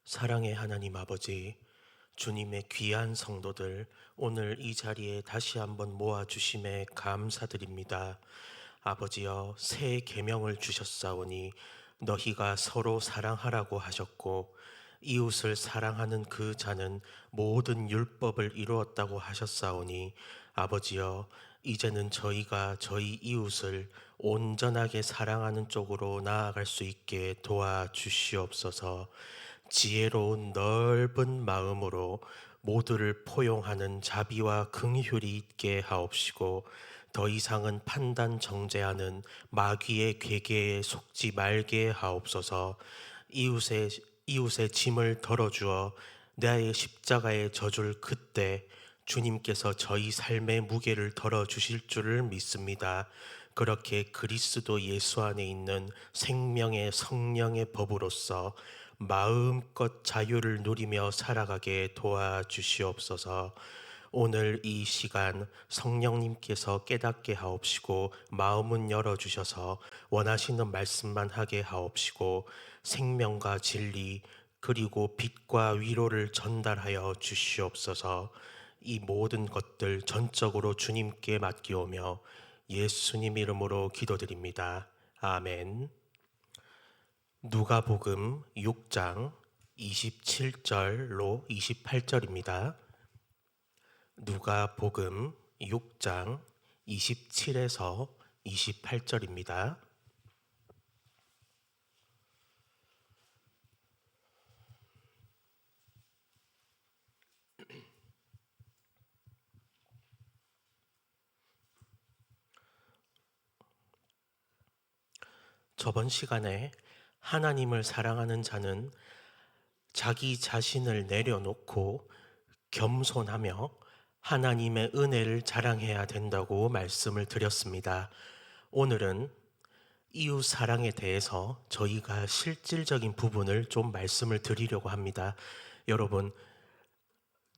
사랑의 하나님 아버지, 주님의 귀한 성도들, 오늘 이 자리에 다시 한번 모아주심에 감사드립니다. 아버지여, 새 계명을 주셨사오니 너희가 서로 사랑하라고 하셨고 이웃을 사랑하는 그 자는 모든 율법을 이루었다고 하셨사오니 아버지여, 이제는 저희가 저희 이웃을 온전하게 사랑하는 쪽으로 나아갈 수 있게 도와주시옵소서. 지혜로운 넓은 마음으로 모두를 포용하는 자비와 긍휼이 있게 하옵시고, 더 이상은 판단 정죄하는 마귀의 괴계에 속지 말게 하옵소서. 이웃의 짐을 덜어주어 나의 십자가에 져줄 그때 주님께서 저희 삶의 무게를 덜어주실 줄을 믿습니다. 그렇게 그리스도 예수 안에 있는 생명의 성령의 법으로서 마음껏 자유를 누리며 살아가게 도와주시옵소서. 오늘 이 시간 성령님께서 깨닫게 하옵시고 마음은 열어주셔서 원하시는 말씀만 하게 하옵시고 생명과 진리 그리고 빛과 위로를 전달하여 주시옵소서. 이 모든 것들 전적으로 주님께 맡기오며 예수님 이름으로 기도드립니다. 아멘. 누가복음 6장 27절로 28절입니다. 누가복음 6장 27에서 28절입니다. 저번 시간에 하나님을 사랑하는 자는 자기 자신을 내려놓고 겸손하며 하나님의 은혜를 자랑해야 된다고 말씀을 드렸습니다. 오늘은 이웃 사랑에 대해서 저희가 실질적인 부분을 좀 말씀을 드리려고 합니다. 여러분,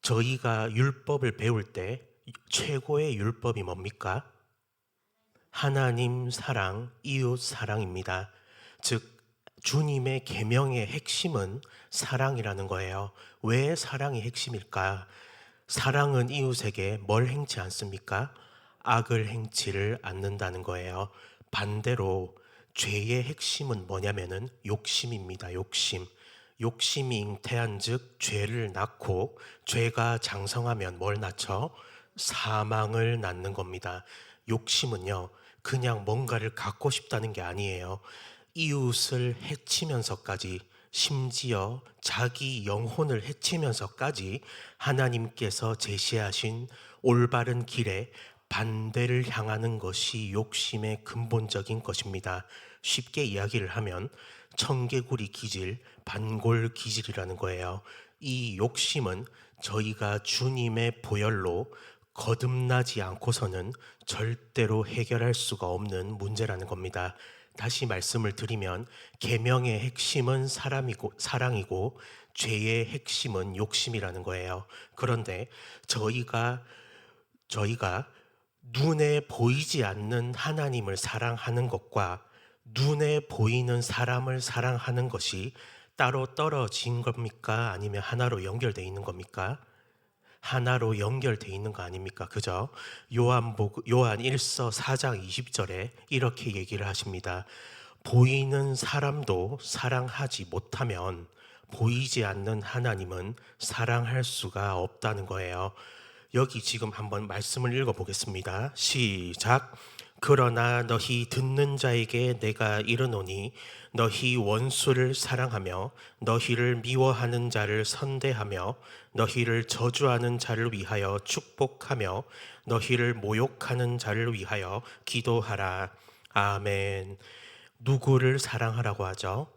저희가 율법을 배울 때 최고의 율법이 뭡니까? 하나님 사랑, 이웃 사랑입니다. 즉 주님의 계명의 핵심은 사랑이라는 거예요. 왜 사랑이 핵심일까? 사랑은 이웃에게 뭘 행치 않습니까? 악을 행치를 않는다는 거예요. 반대로 죄의 핵심은 뭐냐면은 욕심입니다. 욕심이 잉태한 즉 죄를 낳고 죄가 장성하면 뭘 낳죠? 사망을 낳는 겁니다. 욕심은요, 그냥 뭔가를 갖고 싶다는 게 아니에요. 이웃을 해치면서까지, 심지어 자기 영혼을 해치면서까지 하나님께서 제시하신 올바른 길에 반대를 향하는 것이 욕심의 근본적인 것입니다. 쉽게 이야기를 하면 청개구리 기질, 반골 기질이라는 거예요. 이 욕심은 저희가 주님의 보혈로 거듭나지 않고서는 절대로 해결할 수가 없는 문제라는 겁니다. 다시 말씀을 드리면 계명의 핵심은 사랑이고 죄의 핵심은 욕심이라는 거예요. 그런데 저희가 눈에 보이지 않는 하나님을 사랑하는 것과 눈에 보이는 사람을 사랑하는 것이 따로 떨어진 겁니까? 아니면 하나로 연결되어 있는 겁니까? 하나로 연결되어 있는 거 아닙니까? 그죠? 요한 1서 4장 20절에 이렇게 얘기를 하십니다. 보이는 사람도 사랑하지 못하면 보이지 않는 하나님은 사랑할 수가 없다는 거예요. 여기 지금 한번 말씀을 읽어보겠습니다. 시작. 그러나 너희 듣는 자에게 내가 이르노니 너희 원수를 사랑하며 너희를 미워하는 자를 선대하며 너희를 저주하는 자를 위하여 축복하며 너희를 모욕하는 자를 위하여 기도하라. 아멘. 누구를 사랑하라고 하죠?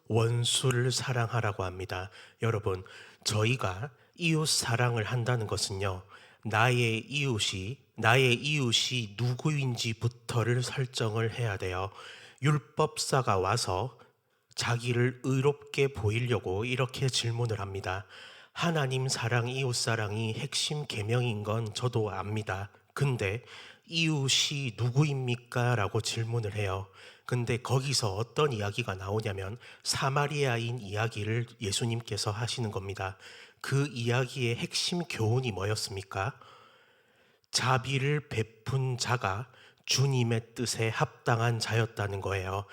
원수를 사랑하라고 합니다. 여러분, 저희가 이웃 사랑을 한다는 것은요, 나의 이웃이 누구인지부터를 설정을 해야 돼요. 율법사가 와서 자기를 의롭게 보이려고 이렇게 질문을 합니다. 하나님 사랑, 이웃 사랑이 핵심 계명인 건 저도 압니다. 근데 이웃이 누구입니까? 라고 질문을 해요. 근데 거기서 어떤 이야기가 나오냐면 사마리아인 이야기를 예수님께서 하시는 겁니다. 그 이야기의 핵심 교훈이 뭐였습니까? 자비를 베푼 자가 주님의 뜻에 합당한 자였다는 거예요.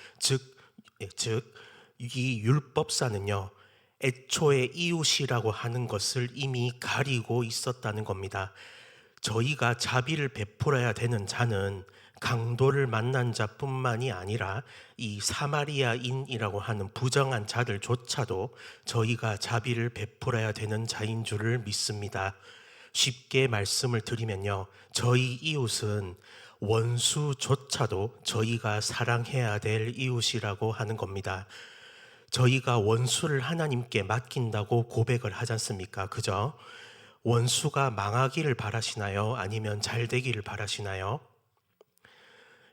이 율법사는요, 애초에 이웃이라고 하는 것을 이미 가리고 있었다는 겁니다. 저희가 자비를 베풀어야 되는 자는 강도를 만난 자뿐만이 아니라 이 사마리아인이라고 하는 부정한 자들조차도 저희가 자비를 베풀어야 되는 자인 줄을 믿습니다. 쉽게 말씀을 드리면요, 저희 이웃은 원수조차도 저희가 사랑해야 될 이웃이라고 하는 겁니다. 저희가 원수를 하나님께 맡긴다고 고백을 하지 않습니까? 그죠? 원수가 망하기를 바라시나요? 아니면 잘 되기를 바라시나요?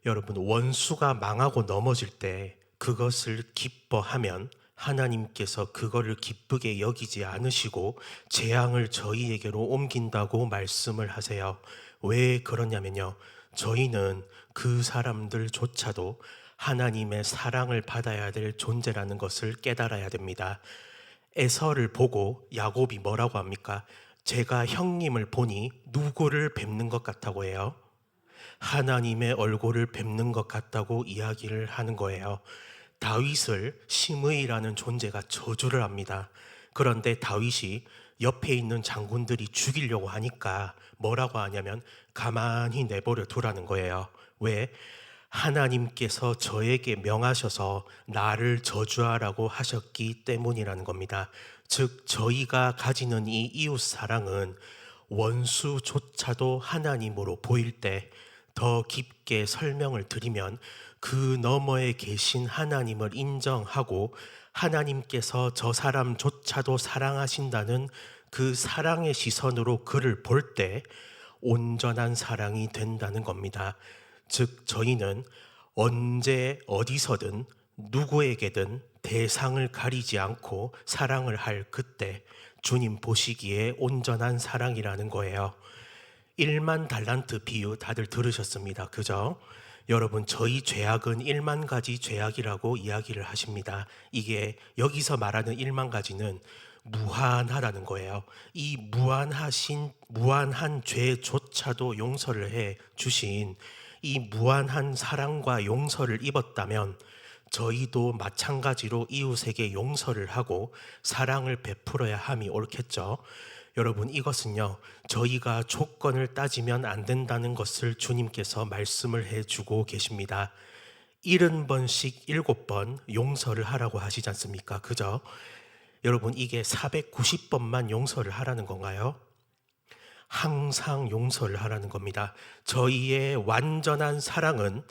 여러분, 원수가 망하고 넘어질 때 그것을 기뻐하면 하나님께서 그거를 기쁘게 여기지 않으시고 재앙을 저희에게로 옮긴다고 말씀을 하세요. 왜 그러냐면요, 저희는 그 사람들조차도 하나님의 사랑을 받아야 될 존재라는 것을 깨달아야 됩니다. 에서를 보고 야곱이 뭐라고 합니까? 제가 형님을 보니 누구를 뵙는 것 같다고 해요? 하나님의 얼굴을 뵙는 것 같다고 이야기를 하는 거예요. 다윗을 시므이라는 존재가 저주를 합니다. 그런데 다윗이 옆에 있는 장군들이 죽이려고 하니까 뭐라고 하냐면 가만히 내버려 두라는 거예요. 왜? 하나님께서 저에게 명하셔서 나를 저주하라고 하셨기 때문이라는 겁니다. 즉 저희가 가지는 이 이웃 사랑은 원수조차도 하나님으로 보일 때, 더 깊게 설명을 드리면 그 너머에 계신 하나님을 인정하고 하나님께서 저 사람조차도 사랑하신다는 그 사랑의 시선으로 그를 볼 때 온전한 사랑이 된다는 겁니다. 즉 저희는 언제 어디서든 누구에게든 대상을 가리지 않고 사랑을 할 그때 주님 보시기에 온전한 사랑이라는 거예요. 1만 달란트 비유 다들 들으셨습니다. 그죠? 여러분, 저희 죄악은 1만 가지 죄악이라고 이야기를 하십니다. 이게 여기서 말하는 1만 가지는 무한하다는 거예요. 이 무한한 죄조차도 용서를 해 주신 이 무한한 사랑과 용서를 입었다면 저희도 마찬가지로 이웃에게 용서를 하고 사랑을 베풀어야 함이 옳겠죠. 여러분, 이것은요, 저희가 조건을 따지면 안 된다는 것을 주님께서 말씀을 해주고 계십니다. 70번씩 7번 용서를 하라고 하시지 않습니까? 그죠? 여러분, 이게 490번만 용서를 하라는 건가요? 항상 용서를 하라는 겁니다. 저희의 완전한 사랑은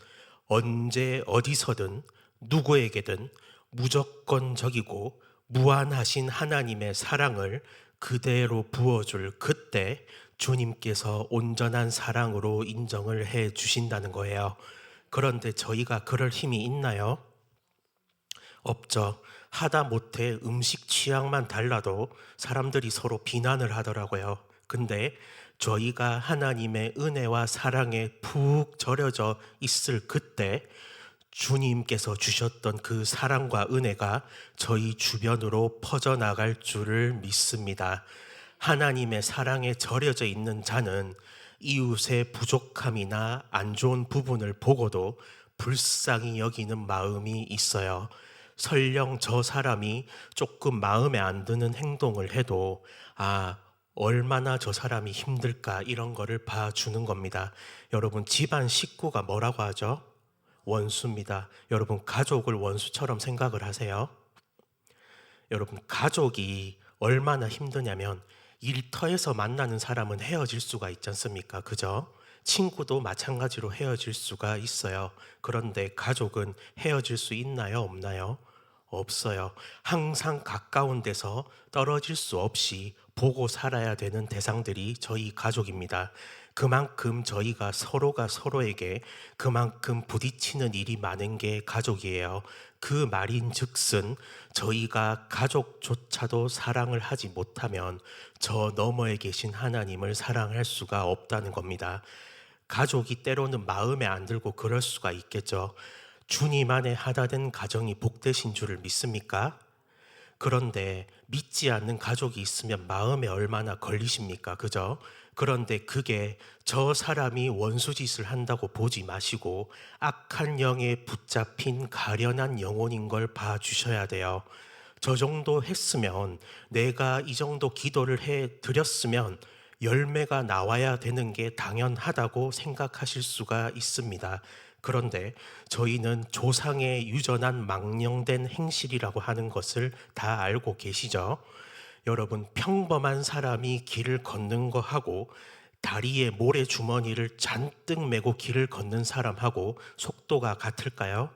언제 어디서든 누구에게든 무조건적이고 무한하신 하나님의 사랑을 그대로 부어줄 그때 주님께서 온전한 사랑으로 인정을 해 주신다는 거예요. 그런데 저희가 그럴 힘이 있나요? 없죠. 하다못해 음식 취향만 달라도 사람들이 서로 비난을 하더라고요. 근데 저희가 하나님의 은혜와 사랑에 푹 절여져 있을 그때 주님께서 주셨던 그 사랑과 은혜가 저희 주변으로 퍼져나갈 줄을 믿습니다. 하나님의 사랑에 절여져 있는 자는 이웃의 부족함이나 안 좋은 부분을 보고도 불쌍히 여기는 마음이 있어요. 설령 저 사람이 조금 마음에 안 드는 행동을 해도 얼마나 저 사람이 힘들까 이런 거를 봐주는 겁니다. 여러분, 집안 식구가 뭐라고 하죠? 원수입니다. 여러분, 가족을 원수처럼 생각을 하세요. 여러분, 가족이 얼마나 힘드냐면 일터에서 만나는 사람은 헤어질 수가 있지 않습니까? 그죠? 친구도 마찬가지로 헤어질 수가 있어요. 그런데 가족은 헤어질 수 있나요? 없나요? 없어요. 항상 가까운 데서 떨어질 수 없이 보고 살아야 되는 대상들이 저희 가족입니다. 그만큼 저희가 서로가 서로에게 그만큼 부딪히는 일이 많은 게 가족이에요. 그 말인 즉슨 저희가 가족조차도 사랑을 하지 못하면 저 너머에 계신 하나님을 사랑할 수가 없다는 겁니다. 가족이 때로는 마음에 안 들고 그럴 수가 있겠죠. 주님 안에 하나 된 가정이 복되신 줄을 믿습니까? 그런데 믿지 않는 가족이 있으면 마음에 얼마나 걸리십니까? 그죠? 그런데 그게 저 사람이 원수짓을 한다고 보지 마시고 악한 영에 붙잡힌 가련한 영혼인 걸 봐주셔야 돼요. 저 정도 했으면, 내가 이 정도 기도를 해 드렸으면 열매가 나와야 되는 게 당연하다고 생각하실 수가 있습니다. 그런데 저희는 조상의 유전한 망령된 행실이라고 하는 것을 다 알고 계시죠? 여러분, 평범한 사람이 길을 걷는 거하고 다리에 모래 주머니를 잔뜩 메고 길을 걷는 사람하고 속도가 같을까요?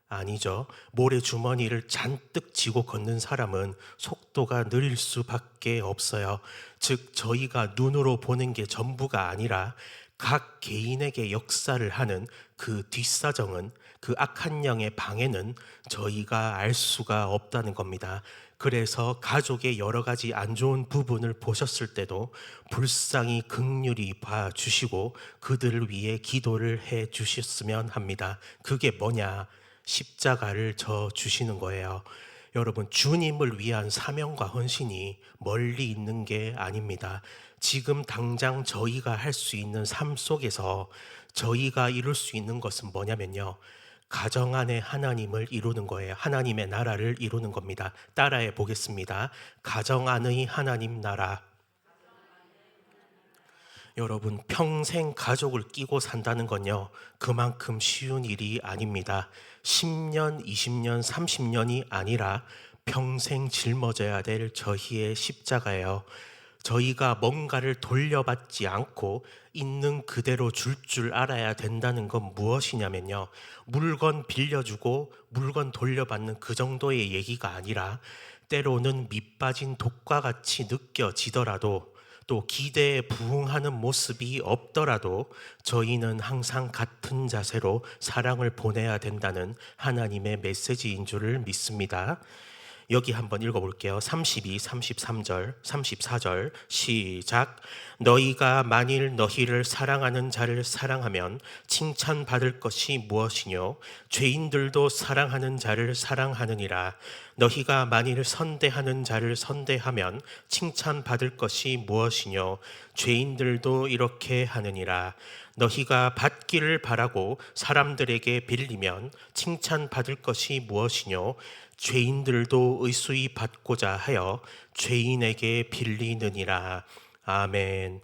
아니죠. 모래 주머니를 잔뜩 쥐고 걷는 사람은 속도가 느릴 수밖에 없어요. 즉, 저희가 눈으로 보는 게 전부가 아니라 각 개인에게 역사를 하는 그 뒷사정은, 그 악한 영의 방해는 저희가 알 수가 없다는 겁니다. 그래서 가족의 여러 가지 안 좋은 부분을 보셨을 때도 불쌍히 긍휼히 봐주시고 그들을 위해 기도를 해 주셨으면 합니다. 그게 뭐냐? 십자가를 져 주시는 거예요. 여러분, 주님을 위한 사명과 헌신이 멀리 있는 게 아닙니다. 지금 당장 저희가 할 수 있는 삶 속에서 저희가 이룰 수 있는 것은 뭐냐면요, 가정 안에 하나님을 이루는 거예요. 하나님의 나라를 이루는 겁니다. 따라해 보겠습니다. 가정 안의 하나님 나라. 여러분, 평생 가족을 끼고 산다는 건요, 그만큼 쉬운 일이 아닙니다. 10년, 20년, 30년이 아니라 평생 짊어져야 될 저희의 십자가예요. 저희가 뭔가를 돌려받지 않고 있는 그대로 줄 알아야 된다는 건 무엇이냐면요, 물건 빌려주고 물건 돌려받는 그 정도의 얘기가 아니라, 때로는 밑빠진 독과 같이 느껴지더라도, 또 기대에 부응하는 모습이 없더라도 저희는 항상 같은 자세로 사랑을 보내야 된다는 하나님의 메시지인 줄을 믿습니다. 여기 한번 읽어볼게요. 32, 33절, 34절 시작. 너희가 만일 너희를 사랑하는 자를 사랑하면 칭찬받을 것이 무엇이뇨? 죄인들도 사랑하는 자를 사랑하느니라. 너희가 만일 선대하는 자를 선대하면 칭찬받을 것이 무엇이뇨? 죄인들도 이렇게 하느니라. 너희가 받기를 바라고 사람들에게 빌리면 칭찬받을 것이 무엇이뇨? 죄인들도 의수히 받고자 하여 죄인에게 빌리느니라. 아멘.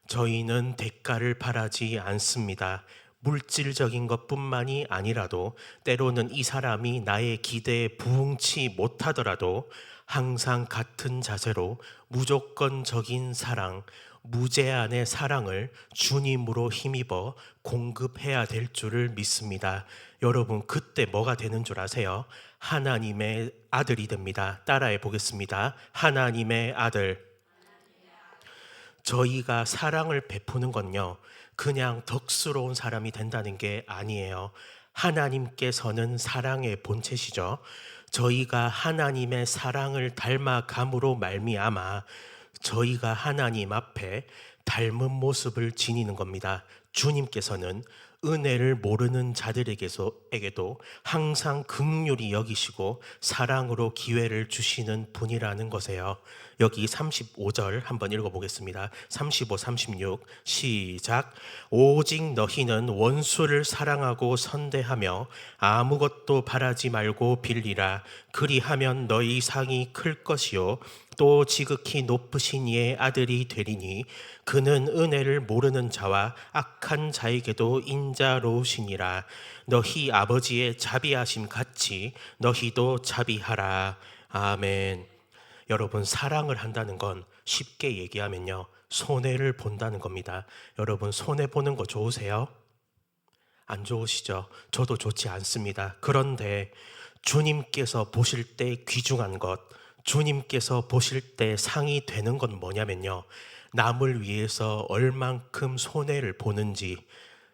저희는 대가를 바라지 않습니다. 물질적인 것뿐만이 아니라도 때로는 이 사람이 나의 기대에 부응치 못하더라도 항상 같은 자세로 무조건적인 사랑, 무제한의 사랑을 주님으로 힘입어 공급해야 될 줄을 믿습니다. 여러분, 그때 뭐가 되는 줄 아세요? 하나님의 아들이 됩니다. 따라해 보겠습니다. 하나님의 아들. 저희가 사랑을 베푸는 건요, 그냥 덕스러운 사람이 된다는 게 아니에요. 하나님께서는 사랑의 본체시죠. 저희가 하나님의 사랑을 닮아감으로 말미암아 저희가 하나님 앞에 닮은 모습을 지니는 겁니다. 주님께서는 은혜를 모르는 자들에게도 항상 긍휼히 여기시고 사랑으로 기회를 주시는 분이라는 것이에요. 여기 35절 한번 읽어보겠습니다. 35, 36 시작. 오직 너희는 원수를 사랑하고 선대하며 아무것도 바라지 말고 빌리라. 그리하면 너희 상이 클 것이요 또 지극히 높으신 이의 아들이 되리니 그는 은혜를 모르는 자와 악한 자에게도 인자로우시니라. 너희 아버지의 자비하심 같이 너희도 자비하라. 아멘. 여러분, 사랑을 한다는 건 쉽게 얘기하면요, 손해를 본다는 겁니다. 여러분, 손해보는 거 좋으세요? 안 좋으시죠? 저도 좋지 않습니다. 그런데 주님께서 보실 때 귀중한 것, 주님께서 보실 때 상이 되는 건 뭐냐면요, 남을 위해서 얼만큼 손해를 보는지,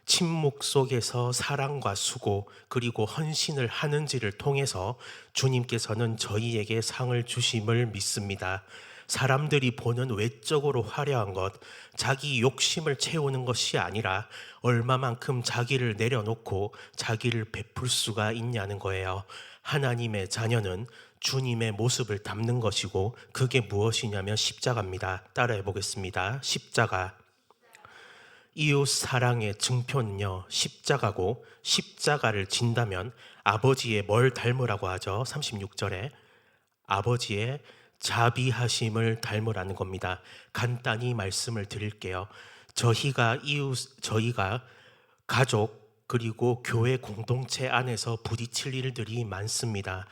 침묵 속에서 사랑과 수고 그리고 헌신을 하는지를 통해서 주님께서는 저희에게 상을 주심을 믿습니다. 사람들이 보는 외적으로 화려한 것, 자기 욕심을 채우는 것이 아니라 얼마만큼 자기를 내려놓고 자기를 베풀 수가 있냐는 거예요. 하나님의 자녀는 주님의 모습을 담는 것이고 그게 무엇이냐면 십자가입니다. 따라해 보겠습니다. 십자가. 이웃 사랑의 증표는요, 십자가고, 십자가를 진다면 아버지의 뭘 닮으라고 하죠? 36절에 아버지의 자비하심을 닮으라는 겁니다. 간단히 말씀을 드릴게요. 저희가 가족 그리고 교회 공동체 안에서 부딪힐 일들이 많습니다.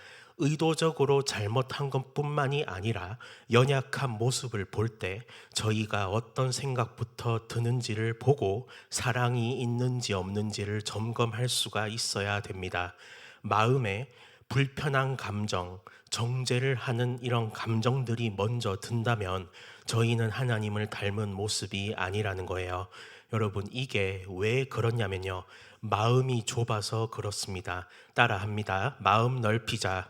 의도적으로 잘못한 것뿐만이 아니라 연약한 모습을 볼 때 저희가 어떤 생각부터 드는지를 보고 사랑이 있는지 없는지를 점검할 수가 있어야 됩니다. 마음에 불편한 감정, 정죄를 하는 이런 감정들이 먼저 든다면 저희는 하나님을 닮은 모습이 아니라는 거예요. 여러분, 이게 왜 그렇냐면요, 마음이 좁아서 그렇습니다. 따라합니다. 마음 넓히자.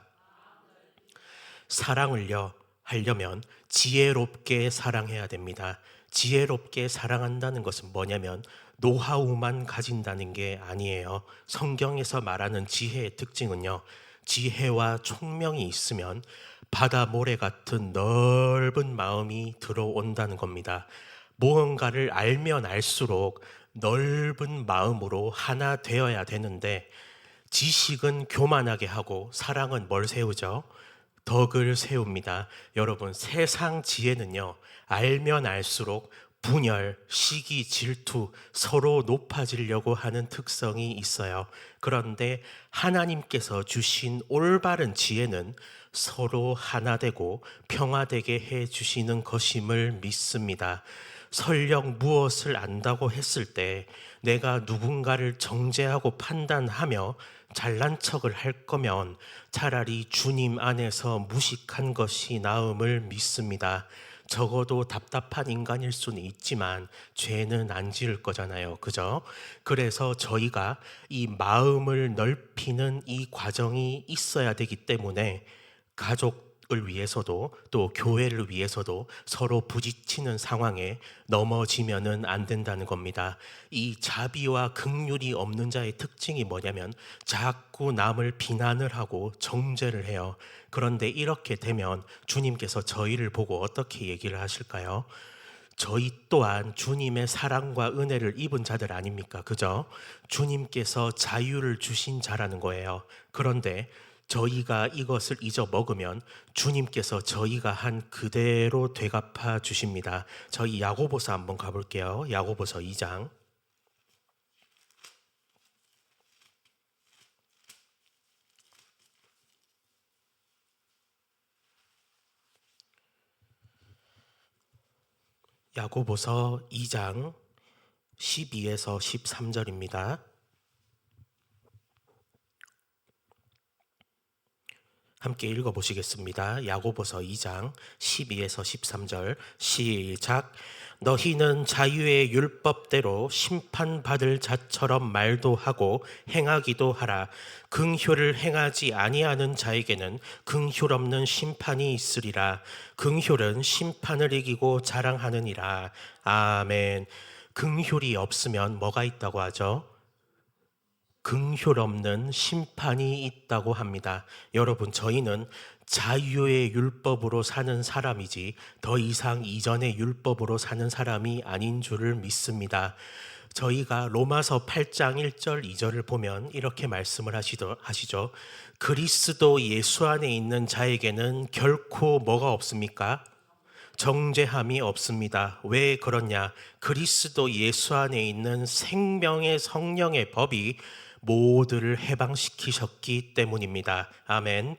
사랑을요 하려면 지혜롭게 사랑해야 됩니다. 지혜롭게 사랑한다는 것은 뭐냐면 노하우만 가진다는 게 아니에요. 성경에서 말하는 지혜의 특징은요, 지혜와 총명이 있으면 바다 모래 같은 넓은 마음이 들어온다는 겁니다. 무언가를 알면 알수록 넓은 마음으로 하나 되어야 되는데, 지식은 교만하게 하고 사랑은 뭘 세우죠? 덕을 세웁니다. 여러분, 세상 지혜는요, 알면 알수록 분열, 시기, 질투, 서로 높아지려고 하는 특성이 있어요. 그런데 하나님께서 주신 올바른 지혜는 서로 하나 되고 평화되게 해 주시는 것임을 믿습니다. 설령 무엇을 안다고 했을 때 내가 누군가를 정죄하고 판단하며 잘난 척을 할 거면 차라리 주님 안에서 무식한 것이 나음을 믿습니다. 적어도 답답한 인간일 수는 있지만 죄는 안 지을 거잖아요. 그죠? 그래서 저희가 이 마음을 넓히는 이 과정이 있어야 되기 때문에 가족을 위해서도 또 교회를 위해서도 서로 부딪히는 상황에 넘어지면은 안 된다는 겁니다. 이 자비와 긍휼이 없는 자의 특징이 뭐냐면 자꾸 남을 비난을 하고 정죄를 해요. 그런데 이렇게 되면 주님께서 저희를 보고 어떻게 얘기를 하실까요? 저희 또한 주님의 사랑과 은혜를 입은 자들 아닙니까? 그죠? 주님께서 자유를 주신 자라는 거예요. 그런데 저희가 이것을 잊어 먹으면 주님께서 저희가 한 그대로 되갚아 주십니다. 저희 야고보서 한번 가볼게요. 야고보서 2장. 야고보서 2장 12에서 13절입니다. 함께 읽어보시겠습니다. 야고보서 2장 12에서 13절 시작. 너희는 자유의 율법대로 심판받을 자처럼 말도 하고 행하기도 하라. 긍휼을 행하지 아니하는 자에게는 긍휼 없는 심판이 있으리라. 긍휼은 심판을 이기고 자랑하느니라. 아멘. 긍휼이 없으면 뭐가 있다고 하죠? 긍휼 없는 심판이 있다고 합니다. 여러분, 저희는 자유의 율법으로 사는 사람이지 더 이상 이전의 율법으로 사는 사람이 아닌 줄을 믿습니다. 저희가 로마서 8장 1절 2절을 보면 이렇게 말씀을 하시죠. 그리스도 예수 안에 있는 자에게는 결코 뭐가 없습니까? 정죄함이 없습니다. 왜 그러냐? 그리스도 예수 안에 있는 생명의 성령의 법이 모두를 해방시키셨기 때문입니다. 아멘.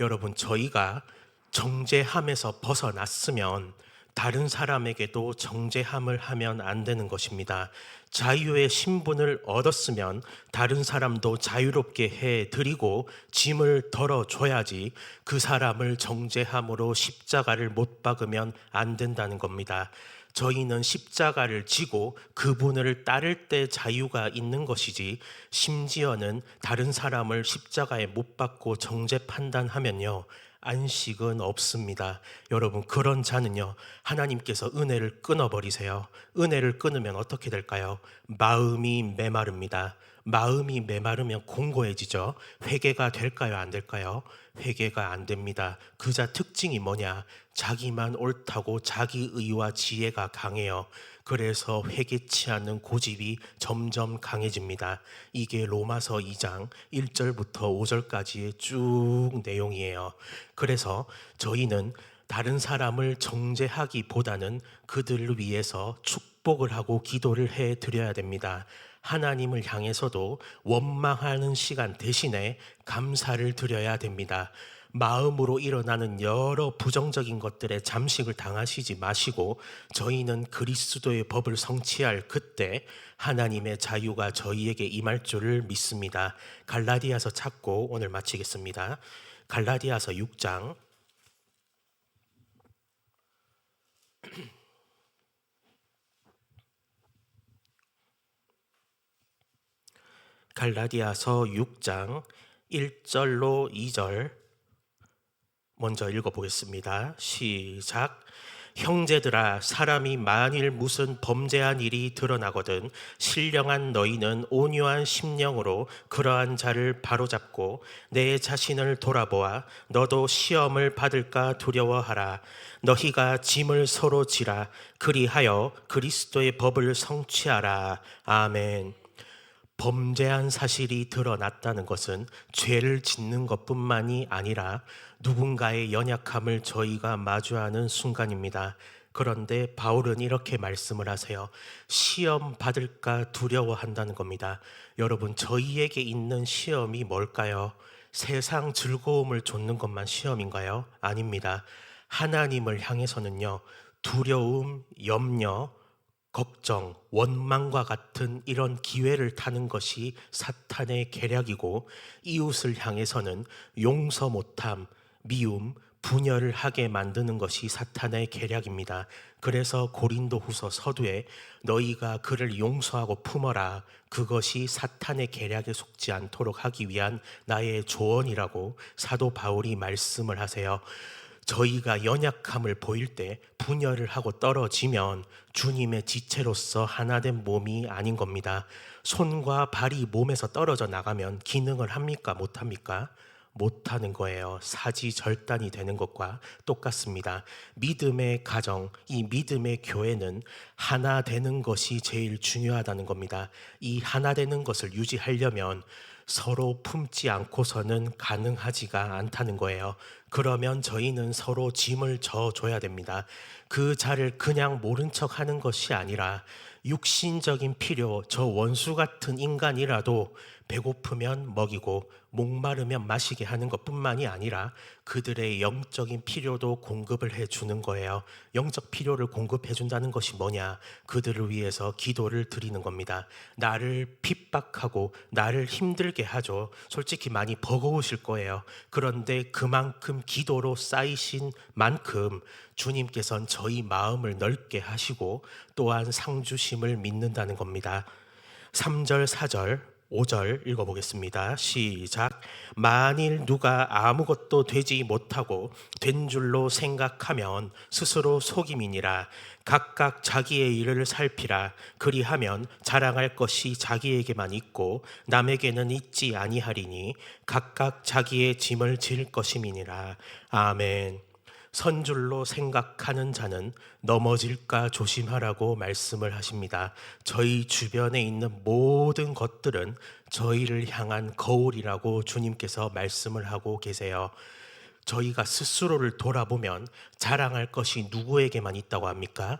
여러분, 저희가 정죄함에서 벗어났으면 다른 사람에게도 정죄함을 하면 안 되는 것입니다. 자유의 신분을 얻었으면 다른 사람도 자유롭게 해드리고 짐을 덜어줘야지 그 사람을 정죄함으로 십자가를 못 박으면 안 된다는 겁니다. 저희는 십자가를 지고 그분을 따를 때 자유가 있는 것이지, 심지어는 다른 사람을 십자가에 못 박고 정죄 판단하면요, 안식은 없습니다. 여러분, 그런 자는요, 하나님께서 은혜를 끊어버리세요. 은혜를 끊으면 어떻게 될까요? 마음이 메마릅니다. 마음이 메마르면 공고해지죠. 회개가 될까요? 안 될까요? 회개가 안 됩니다. 그 자 특징이 뭐냐? 자기만 옳다고 자기 의와 지혜가 강해요. 그래서 회개치 않는 고집이 점점 강해집니다. 이게 로마서 2장 1절부터 5절까지의 쭉 내용이에요. 그래서 저희는 다른 사람을 정죄하기보다는 그들을 위해서 축복을 하고 기도를 해 드려야 됩니다. 하나님을 향해서도 원망하는 시간 대신에 감사를 드려야 됩니다. 마음으로 일어나는 여러 부정적인 것들에 잠식을 당하시지 마시고 저희는 그리스도의 법을 성취할 그때 하나님의 자유가 저희에게 임할 줄을 믿습니다. 갈라디아서 찾고 오늘 마치겠습니다. 갈라디아서 6장 갈라디아서 6장 1절로 2절 먼저 읽어보겠습니다. 시작. 형제들아, 사람이 만일 무슨 범죄한 일이 드러나거든 신령한 너희는 온유한 심령으로 그러한 자를 바로잡고 내 자신을 돌아보아 너도 시험을 받을까 두려워하라. 너희가 짐을 서로 지라. 그리하여 그리스도의 법을 성취하라. 아멘. 범죄한 사실이 드러났다는 것은 죄를 짓는 것뿐만이 아니라 누군가의 연약함을 저희가 마주하는 순간입니다. 그런데 바울은 이렇게 말씀을 하세요. 시험 받을까 두려워한다는 겁니다. 여러분, 저희에게 있는 시험이 뭘까요? 세상 즐거움을 줬는 것만 시험인가요? 아닙니다. 하나님을 향해서는요, 두려움, 염려, 걱정, 원망과 같은 이런 기회를 타는 것이 사탄의 계략이고 이웃을 향해서는 용서 못함, 미움, 분열을 하게 만드는 것이 사탄의 계략입니다. 그래서 고린도후서 서두에 너희가 그를 용서하고 품어라. 그것이 사탄의 계략에 속지 않도록 하기 위한 나의 조언이라고 사도 바울이 말씀을 하세요. 저희가 연약함을 보일 때 분열을 하고 떨어지면 주님의 지체로서 하나된 몸이 아닌 겁니다. 손과 발이 몸에서 떨어져 나가면 기능을 합니까? 못합니까? 못하는 거예요. 사지절단이 되는 것과 똑같습니다. 믿음의 가정, 이 믿음의 교회는 하나 되는 것이 제일 중요하다는 겁니다. 이 하나 되는 것을 유지하려면 서로 품지 않고서는 가능하지가 않다는 거예요. 그러면 저희는 서로 짐을 져줘야 됩니다. 그 자를 그냥 모른 척 하는 것이 아니라 육신적인 필요, 저 원수 같은 인간이라도 배고프면 먹이고 목마르면 마시게 하는 것뿐만이 아니라 그들의 영적인 필요도 공급을 해주는 거예요. 영적 필요를 공급해 준다는 것이 뭐냐? 그들을 위해서 기도를 드리는 겁니다. 나를 핍박하고 나를 힘들게 하죠. 솔직히 많이 버거우실 거예요. 그런데 그만큼 기도로 쌓이신 만큼 주님께서는 저희 마음을 넓게 하시고 또한 상주심을 믿는다는 겁니다. 3절, 4절 5절 읽어보겠습니다. 시작. 만일 누가 아무것도 되지 못하고 된 줄로 생각하면 스스로 속임이니라. 각각 자기의 일을 살피라. 그리하면 자랑할 것이 자기에게만 있고 남에게는 있지 아니하리니 각각 자기의 짐을 질 것임이니라. 아멘. 선줄로 생각하는 자는 넘어질까 조심하라고 말씀을 하십니다. 저희 주변에 있는 모든 것들은 저희를 향한 거울이라고 주님께서 말씀을 하고 계세요. 저희가 스스로를 돌아보면 자랑할 것이 누구에게만 있다고 합니까?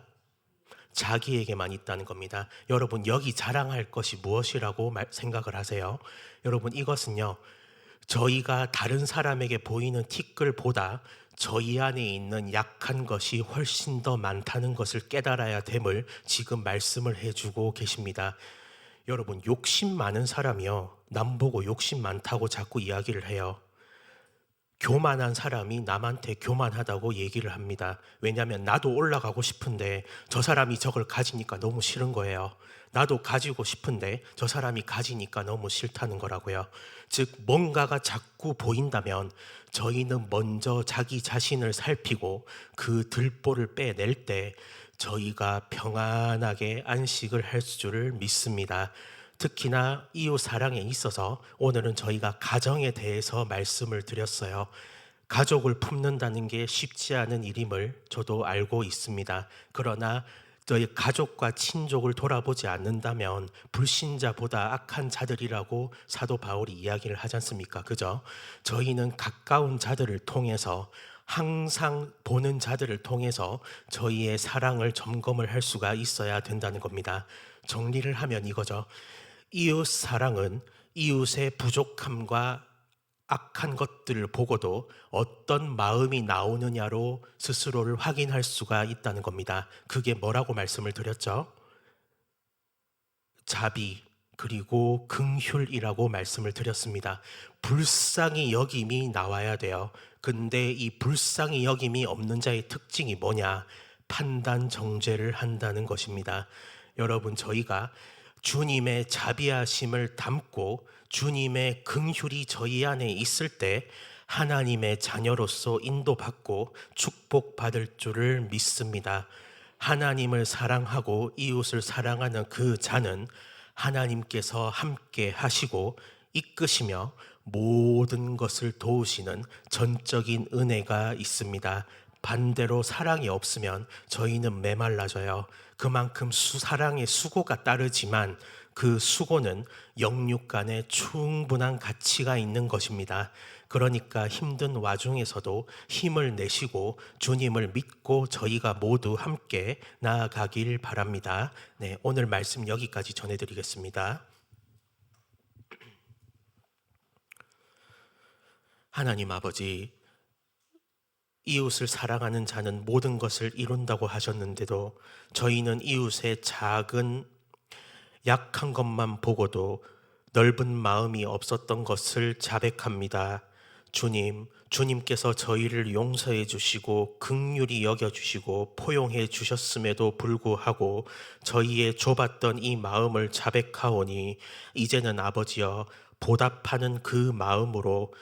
자기에게만 있다는 겁니다. 여러분, 여기 자랑할 것이 무엇이라고 생각을 하세요? 여러분, 이것은요, 저희가 다른 사람에게 보이는 티끌보다 저희 안에 있는 약한 것이 훨씬 더 많다는 것을 깨달아야 됨을 지금 말씀을 해주고 계십니다. 여러분, 욕심 많은 사람이요, 남 보고 욕심 많다고 자꾸 이야기를 해요. 교만한 사람이 남한테 교만하다고 얘기를 합니다. 왜냐하면 나도 올라가고 싶은데 저 사람이 저걸 가지니까 너무 싫은 거예요. 나도 가지고 싶은데 저 사람이 가지니까 너무 싫다는 거라고요. 즉 뭔가가 자꾸 보인다면 저희는 먼저 자기 자신을 살피고 그 들보를 빼낼 때 저희가 평안하게 안식을 할 줄을 믿습니다. 특히나 이웃 사랑에 있어서 오늘은 저희가 가정에 대해서 말씀을 드렸어요. 가족을 품는다는 게 쉽지 않은 일임을 저도 알고 있습니다. 그러나 저희 가족과 친족을 돌아보지 않는다면 불신자보다 악한 자들이라고 사도 바울이 이야기를 하지 않습니까? 그죠? 저희는 가까운 자들을 통해서 항상 보는 자들을 통해서 저희의 사랑을 점검을 할 수가 있어야 된다는 겁니다. 정리를 하면 이거죠. 이웃 사랑은 이웃의 부족함과 악한 것들을 보고도 어떤 마음이 나오느냐로 스스로를 확인할 수가 있다는 겁니다. 그게 뭐라고 말씀을 드렸죠? 자비 그리고 긍휼이라고 말씀을 드렸습니다. 불쌍히 여김이 나와야 돼요. 근데 이 불쌍히 여김이 없는 자의 특징이 뭐냐? 판단 정죄를 한다는 것입니다. 여러분, 저희가 주님의 자비하심을 담고 주님의 긍휼이 저희 안에 있을 때 하나님의 자녀로서 인도받고 축복받을 줄을 믿습니다. 하나님을 사랑하고 이웃을 사랑하는 그 자는 하나님께서 함께 하시고 이끄시며 모든 것을 도우시는 전적인 은혜가 있습니다. 반대로 사랑이 없으면 저희는 메말라져요. 그만큼 사랑의 수고가 따르지만 그 수고는 영육 간에 충분한 가치가 있는 것입니다. 그러니까 힘든 와중에서도 힘을 내시고 주님을 믿고 저희가 모두 함께 나아가길 바랍니다. 네, 오늘 말씀 여기까지 전해드리겠습니다. 하나님 아버지, 이웃을 사랑하는 자는 모든 것을 이룬다고 하셨는데도 저희는 이웃의 작은 약한 것만 보고도 넓은 마음이 없었던 것을 자백합니다. 주님께서 저희를 용서해 주시고 긍휼히 여겨 주시고 포용해 주셨음에도 불구하고 저희의 좁았던 이 마음을 자백하오니 이제는 아버지여 보답하는 그 마음으로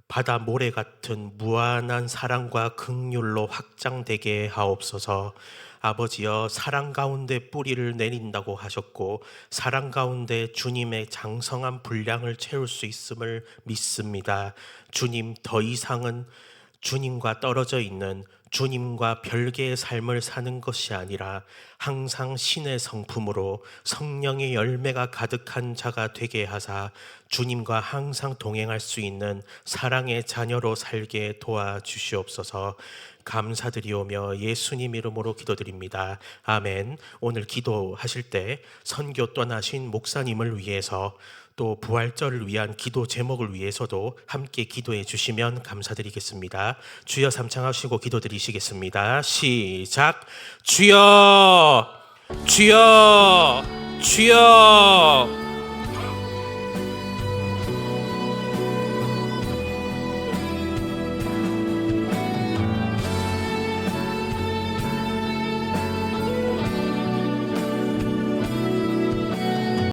바다 모래 같은 무한한 사랑과 긍휼로 확장되게 하옵소서. 아버지여, 사랑 가운데 뿌리를 내린다고 하셨고 사랑 가운데 주님의 장성한 분량을 채울 수 있음을 믿습니다. 주님, 더 이상은 주님과 떨어져 있는 주님과 별개의 삶을 사는 것이 아니라 항상 신의 성품으로 성령의 열매가 가득한 자가 되게 하사 주님과 항상 동행할 수 있는 사랑의 자녀로 살게 도와주시옵소서. 감사드리오며 예수님 이름으로 기도드립니다. 아멘. 오늘 기도하실 때 선교 떠나신 목사님을 위해서 또 부활절을 위한 기도 제목을 위해서도 함께 기도해 주시면 감사드리겠습니다. 주여 삼창하시고 기도드리시겠습니다. 시작. 주여, 주여, 주여.